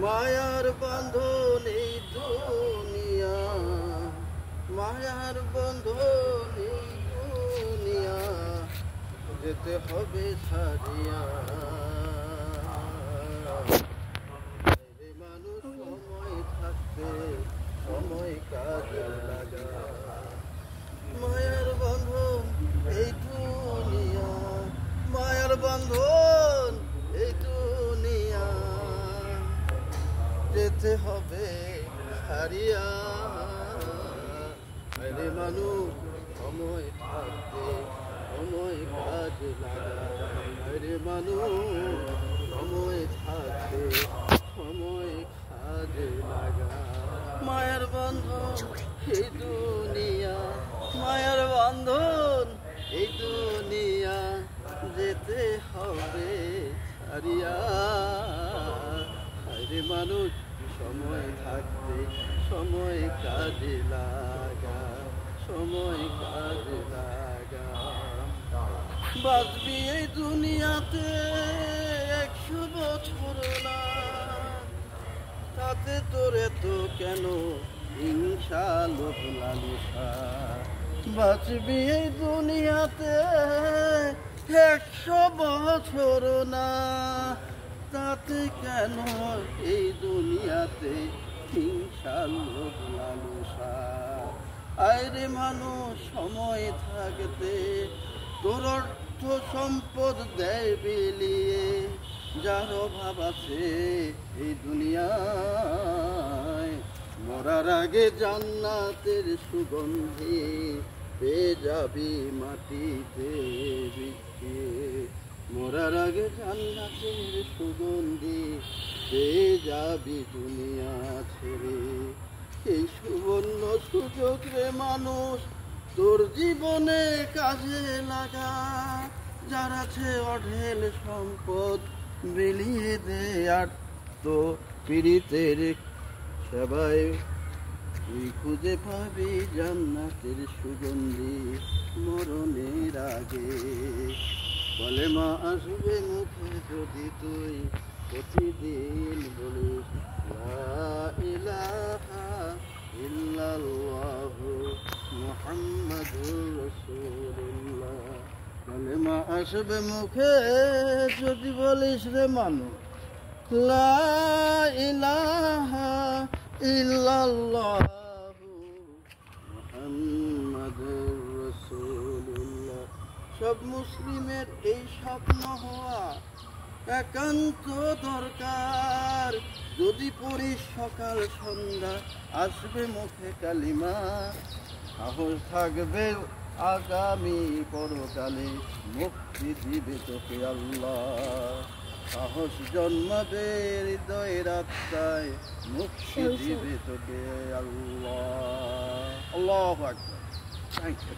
মায়ার বাঁধন এই দুনিয়া, মায়ার বাঁধন এই দুনিয়া, যেতে হবে ছাড়িয়া। রে মানুষ সময় থাকতে সময় কাজে লাগা। মায়ার বাঁধন এই দুনিয়া, মায়ার বাঁধন এই দুনিয়া, যেতে হবে ছাড়িয়া। রে মানুষ সময় থাকতে সময় কাজে লাগা। রে মানুষ সময় থাকতে সময় কাজে লাগা। মায়ের বন্ধন এই দুনিয়া, মায়ের বন্ধন এই দুনিয়া, যেতে হবে ছাড়িয়া। রে মানুষ সময় থাকতে সময় কাজে লাগা, সময় কাজে লাগা। বাঁচবি এই দুনিয়াতে 100 বছর না, তাতে তোরে তো কেন হিংসা লোভ লালসা। বাঁচবি এই দুনিয়াতে 100 বছর না, তাতে কেন এই দুনিয়াতে হিংসা লোভ লালসা। আরে মানুষ সময় থাকতে তোর অর্থ সম্পদ দেয় বিলিয়ে, যার অভাব আছে এই দুনিয়ায়। মরার আগে জান্নাতের সুগন্ধি পেয়ে যাবি মাটিতে বিছিয়ে। মরার আগে জান্নাতের সুগন্ধি পেয়ে যাবি দুনিয়া ছেড়ে। এই সুবর্ণ সুযোগ রে মানুষ তোর জীবনে কাজে লাগা। যার আছে অঢেল সম্পদ বিলিয়ে দে আত্ম পীড়িতের সেবায়। তুই খুঁজে পাবি জান্নাতের সুগন্ধি মরণের আগে। কলেমা আসবে মুখে যদি তুই প্রতিদিন বলিস লা ইলাহা ইল্লাল্লাহু মুহাম্মাদুর রাসূলুল্লাহ। কলেমা আসবে মুখে যদি বলিস রে মানুষ লা ইলাহা ইল্লাল্লাহু মুহাম্মাদুর রাসূলুল্লাহ। সব মুসলিমের এই স্বপ্ন হওয়া একান্ত দরকার। যদি পড়িস সকাল সন্ধ্যা আসবে মুখে কালিমা, সাহস থাকবে আগামী পরকালে মুক্তি দিবে তোকে আল্লাহ। সাহস জন্মাবে হৃদয়ের আত্মায়, মুক্তি দিবে তোকে আল্লাহ। আল্লাহু আকবার। Thank you.